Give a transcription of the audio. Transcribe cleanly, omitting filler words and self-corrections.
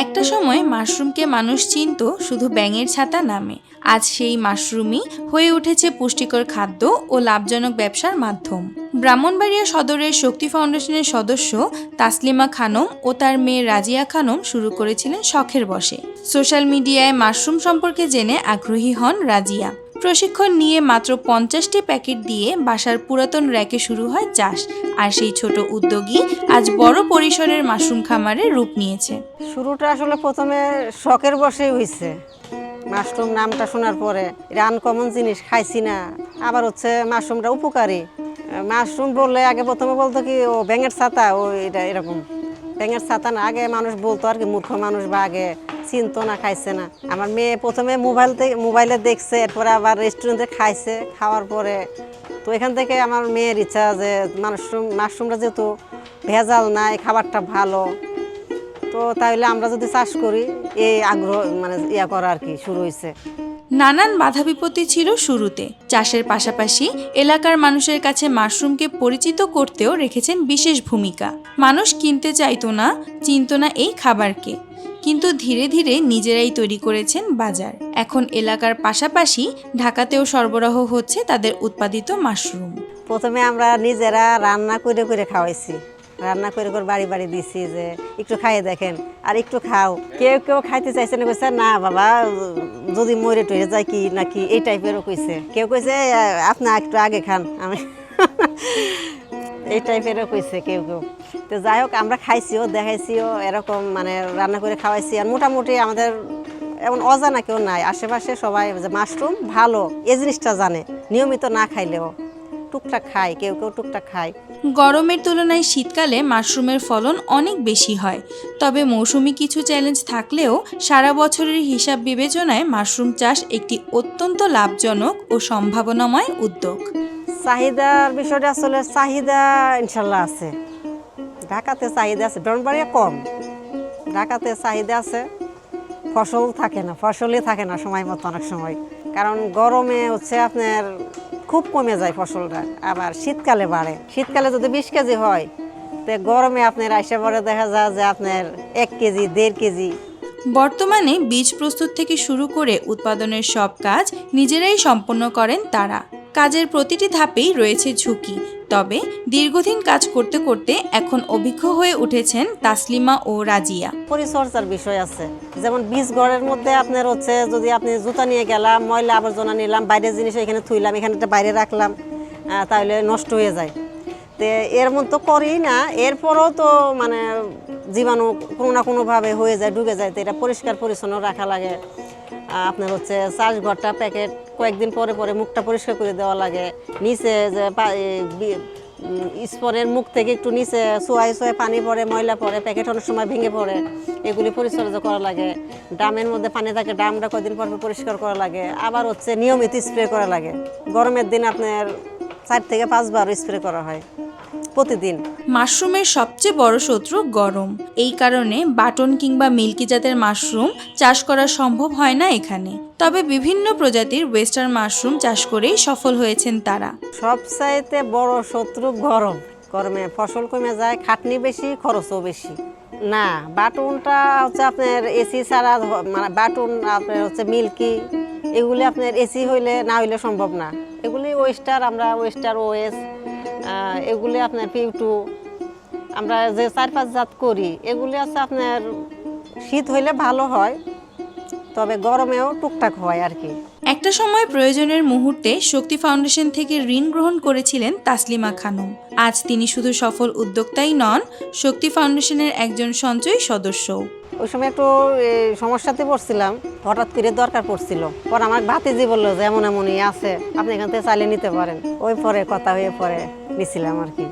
একটা সময় মাশরুমকে মানুষ চিনত শুধু ব্যাঙের ছাতা নামে। আজ সেই মাশরুমই হয়ে উঠেছে পুষ্টিকর খাদ্য ও লাভজনক ব্যবসার মাধ্যম। ব্রাহ্মণবাড়িয়া সদরের শক্তি ফাউন্ডেশনের সদস্য তাসলিমা খানম ও তার মেয়ে রাজিয়া খানম শুরু করেছিলেন শখের বশে। সোশ্যাল মিডিয়ায় মাশরুম সম্পর্কে জেনে আগ্রহী হন রাজিয়া। প্রশিক্ষণ নিয়ে মাত্র 50টি প্যাকেট দিয়ে বাসার পুরাতন র্যাকে শুরু হয় চাষ। আর সেই ছোট উদ্যোগই আজ বড় পরিসরের মাশরুম খামারের রূপ নিয়েছে। শুরুটা আসলে প্রথমে শখের বশেই হয়েছে। মাশরুম নামটা শোনার পরে এটা আনকমন জিনিস, খাইছি না। আবার হচ্ছে মাশরুমটা উপকারী। মাশরুম বললে আগে প্রথমে বলতো কি ও ব্যাঙের ছাতা, ও এটা এরকম ব্যাঙের ছাতা না। আগে মানুষ বলতো আর কি, মূর্খ মানুষ বা আগে চিনতো না, খাইছে না। আমার মেয়ে প্রথমে মোবাইলে দেখছে, এরপরে আবার রেস্টুরেন্টে খাইছে। খাওয়ার পরে তো এখান থেকে আমার মেয়ের ইচ্ছা যে মাশরুমটা যেহেতু ভেজাল না, এই খাবারটা ভালো, তো তাহলে আমরা যদি চাষ করি, এই আগ্রহ মানে ইয়া করা আর কি শুরু হয়েছে। নানান বাধা বিপত্তি ছিল শুরুতে। চাষের পাশাপাশি এলাকার মানুষের কাছে মাশরুমকে পরিচিত করতেও রেখেছেন বিশেষ ভূমিকা। মানুষ কিনতে চাইতো না, চিনত না এই খাবারকে, কিন্তু ধীরে ধীরে নিজেরাই তৈরি করেছেন বাজার। এখন এলাকার পাশাপাশি ঢাকাতেও সরবরাহ হচ্ছে তাদের উৎপাদিত মাশরুম। প্রথমে আমরা নিজেরা রান্না করে করে খাওয়াইছি, রান্না করে করে বাড়ি বাড়ি দিছি যে একটু খাইয়ে দেখেন আর একটু খাও। কেউ কেউ খাইতে চাইছে না, কইছে না বাবা যদি মরে টরে যায় কি নাকি, এই টাইপেরও কইছে। কেউ কইছে আপনি একটু আগে খান, আমি এই টাইপেরও কইছে কেউ কেউ। তো যাই হোক, আমরা খাইছিও, দেখাইছিও, এরকম মানে রান্না করে খাওয়াইছি। আর মোটামুটি আমাদের এমন অজানা কেউ নাই, আশেপাশে সবাই যে মাশরুম ভালো এই জিনিসটা জানে। নিয়মিত না খাইলেও টুকটাক খায়, কেউ কেউ টুকটাক খায়। গরমের তুলনায় শীতকালে মাশরুমের ফলন অনেক বেশি হয়। তবে মৌসুমি কিছু চ্যালেঞ্জ থাকলেও সারা বছরের হিসাব বিবেচনায় মাশরুম চাষ একটি অত্যন্ত লাভজনক ও সম্ভাবনাময় উদ্যোগ। চাহিদার বিষয়টা আসলে চাহিদা ইনশাল্লাহ আছে। ঢাকাতে চাহিদা আছে, ব্রাহ্মণবাড়িয়া কম। ঢাকাতে চাহিদা আছে, ফসলই থাকে না সময় মতো অনেক সময়। কারণ গরমে হচ্ছে আপনার খুব কমে যায় ফসলটা, আবার শীতকালে বাড়ে। শীতকালে যদি 20 কেজি হয়, তো গরমে আপনার আইসা পরে দেখা যায় যে আপনার 1 কেজি 1.5 কেজি। বর্তমানে বীজ প্রস্তুত থেকে শুরু করে উৎপাদনের সব কাজ নিজেরাই সম্পন্ন করেন তারা। কাজের প্রতিটি ধাপেই রয়েছে ঝুঁকি, তবে দীর্ঘদিন কাজ করতে করতে এখন অভিজ্ঞ হয়ে উঠেছেন তাসলিমা ও রাজিয়া। পরিচর্যার বিষয় আছে, যেমন বীজ ঘরের মধ্যে আপনার হচ্ছে যদি আপনি জুতা নিয়ে গেলাম, ময়লা আবর্জনা নিলাম, বাইরের জিনিস এখানে থুইলাম, এখানে বাইরে রাখলাম, তাহলে নষ্ট হয়ে যায়। তো এর মধ্যে তো করি না, এরপরও তো মানে জীবাণু কোনো না কোনোভাবে হয়ে যায়, ঢুকে যায়। তো এটা পরিষ্কার পরিচ্ছন্ন রাখা লাগে। আপনার হচ্ছে চাষঘরটা প্যাকেট কয়েকদিন পরে পরে মুখটা পরিষ্কার করে দেওয়া লাগে। নিচে যে স্পনের মুখ থেকে একটু নিচে সোয়ায় পানি পড়ে, ময়লা পড়ে, প্যাকেট অনেক সময় ভেঙে পড়ে, এগুলি পরিচর্যা করা লাগে। ড্রামের মধ্যে পানি থাকে, ড্রামটা কয়েকদিন পর পরিষ্কার করা লাগে। আবার হচ্ছে নিয়মিত স্প্রে করা লাগে। গরমের দিন আপনার 4 থেকে 5 বার স্প্রে করা হয় প্রতিদিন। মাশরুমের সবচেয়ে বড় শত্রু গরম। এই কারণে বাটন কিংবা মিল্কি জাতের মাশরুম চাষ করা সম্ভব হয় না এখানে। তবে বিভিন্ন প্রজাতির ওয়েস্টার্ন মাশরুম চাষ করেই সফল হয়েছেন তারা। সবচাইতে বড় শত্রু গরম। গরমে ফসল কমে যায়, খাটনি বেশি, খরচও বেশি। না, বাটনটা হচ্ছে আপনার এসি ছাড়া, মানে বাটন আপনার হচ্ছে মিল্কি, এগুলি আপনার এসি হইলে না হইলে সম্ভব না। এগুলি আমরা ওয়েস্টার ওএস, এগুলি আপনার পিউ2, আমরা যে 4-5 জাত করি, এগুলি আছে আপনার শীত হইলে ভালো হয়, তবে গরমেও টুকটাক হয় আর কি। একটা সময় প্রয়োজনের মুহূর্তে শক্তি ফাউন্ডেশন থেকে ঋণ গ্রহণ করেছিলেন তাসলিমা খানম। আজ তিনি শুধু সফল উদ্যোক্তাই নন, শক্তি ফাউন্ডেশনের একজন সঞ্চয়ী সদস্য। ওই সময় একটু সমস্যাতে পড়ছিলাম, হঠাৎ করে দরকার পড়ছিল। পর আমার ভাতিজি বললো যে এমনই আছে, আপনি এখান থেকে চালিয়ে নিতে পারেন। ওই পরে কথা হয়ে পরে নিছিলাম আর কি।